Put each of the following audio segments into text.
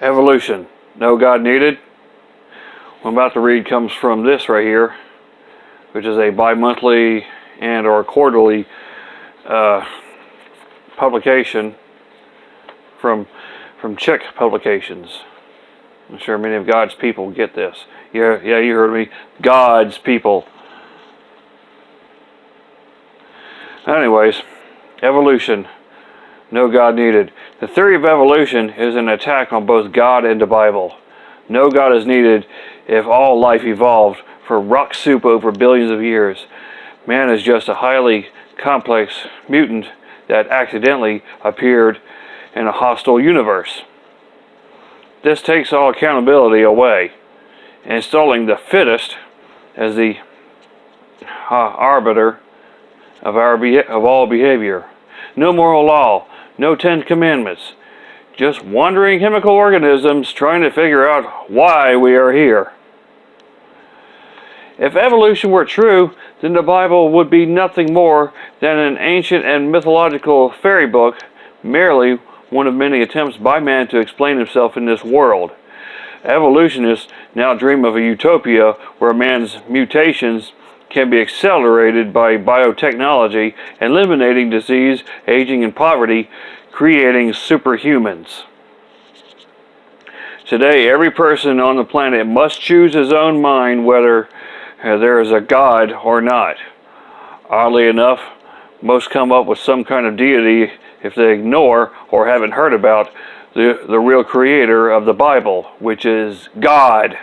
Evolution. No God needed. What I'm about to read comes from this right here, which is a bi-monthly and or quarterly publication from Czech Publications. I'm sure many of God's people get this. Yeah, you heard me. God's people. Anyways, evolution. No God needed. The theory of evolution is an attack on both God and the Bible. No God is needed if all life evolved for rock soup over billions of years. Man is just a highly complex mutant that accidentally appeared in a hostile universe. This takes all accountability away, installing the fittest as the arbiter of all behavior. No moral law, no 10 commandments, just wandering chemical organisms trying to figure out why we are here. If evolution were true, then the Bible would be nothing more than an ancient and mythological fairy book, merely one of many attempts by man to explain himself in this world. Evolutionists now dream of a utopia where man's mutations can be accelerated by biotechnology, eliminating disease, aging, and poverty, creating superhumans. Today, every person on the planet must choose his own mind whether there is a God or not. Oddly enough, most come up with some kind of deity if they ignore or haven't heard about the real creator of the Bible, which is God.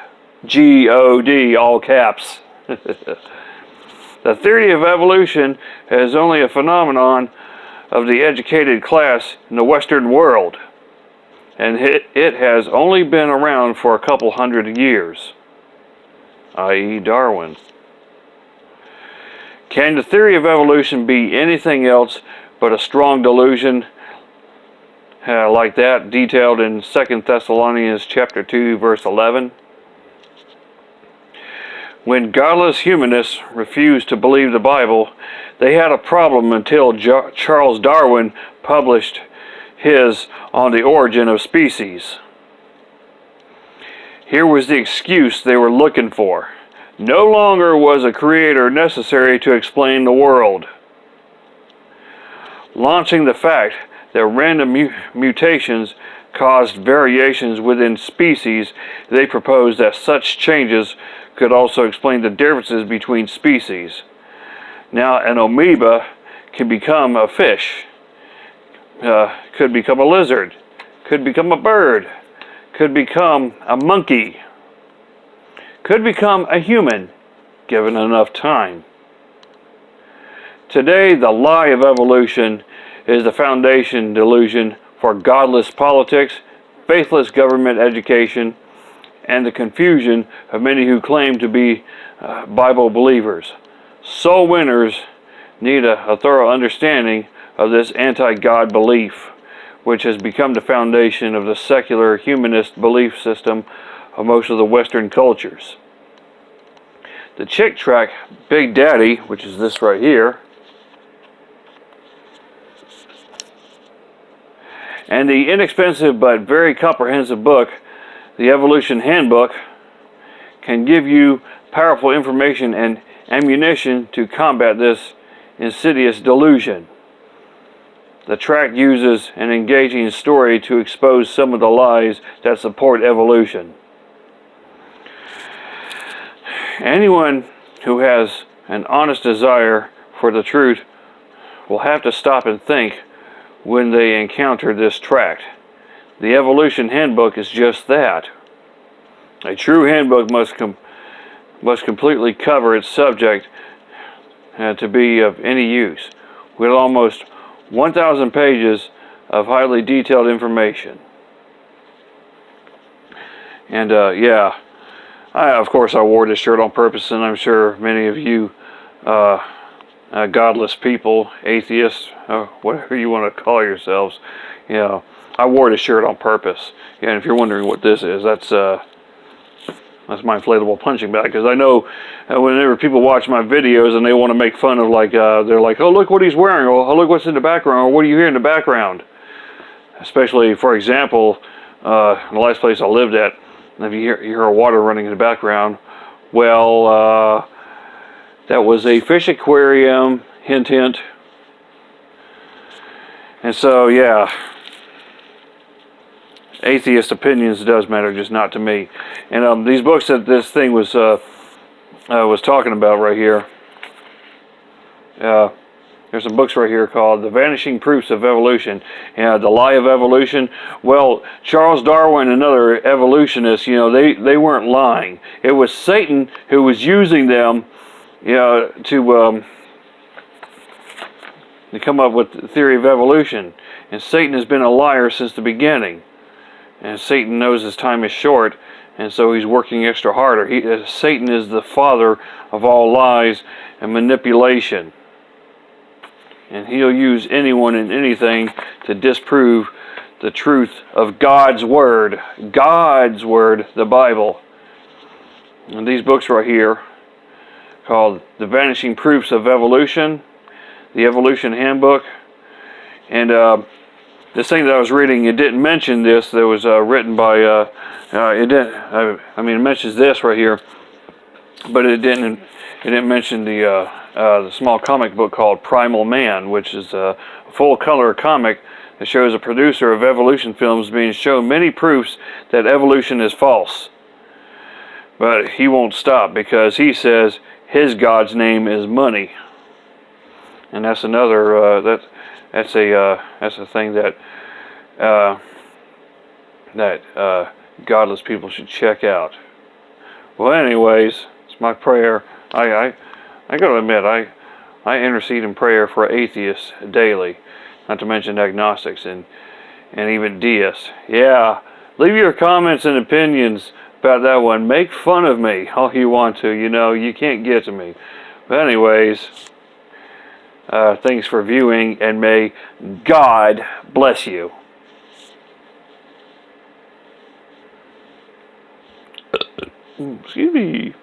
G-O-D, all caps. The theory of evolution is only a phenomenon of the educated class in the Western world, and it has only been around for a couple hundred years, i.e. Darwin. Can the theory of evolution be anything else but a strong delusion like that detailed in 2 Thessalonians chapter 2, verse 11? When godless humanists refused to believe the Bible, they had a problem until Charles Darwin published his On the Origin of Species. Here was the excuse they were looking for. No longer was a creator necessary to explain the world. Launching the fact that random mutations caused variations within species, they proposed that such changes could also explain the differences between species. Now, an amoeba can become a fish, could become a lizard, could become a bird, could become a monkey, could become a human, given enough time. Today, the lie of evolution is the foundation delusion for godless politics, faithless government education, and the confusion of many who claim to be Bible believers. Soul winners need a thorough understanding of this anti-God belief, which has become the foundation of the secular humanist belief system of most of the Western cultures. The chick tract Big Daddy, which is this right here, and the inexpensive but very comprehensive book, The Evolution Handbook, can give you powerful information and ammunition to combat this insidious delusion. The tract uses an engaging story to expose some of the lies that support evolution. Anyone who has an honest desire for the truth will have to stop and think when they encounter this tract. The Evolution Handbook is just that. A true handbook must completely cover its subject to be of any use, with almost 1,000 pages of highly detailed information. And of course I wore this shirt on purpose, and I'm sure many of you godless people, atheists, whatever you want to call yourselves, I wore this shirt on purpose. And if you're wondering what this is, that's my inflatable punching bag. Because I know whenever people watch my videos and they want to make fun of, they're like, oh, look what he's wearing, or oh, look what's in the background, or what do you hear in the background? Especially, for example, the last place I lived at. If you hear water running in the background, well, that was a fish aquarium, hint hint. And so, yeah, atheist opinions does matter, just not to me. And these books that this thing was talking about right here, there's some books right here called The Vanishing Proofs of Evolution, The Lie of Evolution. Well, Charles Darwin and other evolutionists, they weren't lying. It was Satan who was using them, to come up with the theory of evolution. And Satan has been a liar since the beginning. And Satan knows his time is short, and so he's working extra harder. Satan is the father of all lies and manipulation. And he'll use anyone and anything to disprove the truth of God's Word. God's Word, the Bible. And these books right here, called The Vanishing Proofs of Evolution, The Evolution Handbook, and this thing that I was reading, it didn't mention this. That was written by, it mentions this right here, but it didn't mention the small comic book called Primal Man, which is a full-color comic that shows a producer of evolution films being shown many proofs that evolution is false. But he won't stop because he says his God's name is money, and that's another that's a thing that godless people should check out. Well, anyways, it's my prayer. I gotta admit, I intercede in prayer for atheists daily, not to mention agnostics and even deists. Yeah, leave your comments and opinions about that one. Make fun of me all you want to. You can't get to me. But anyways, thanks for viewing, and may God bless you. Excuse me.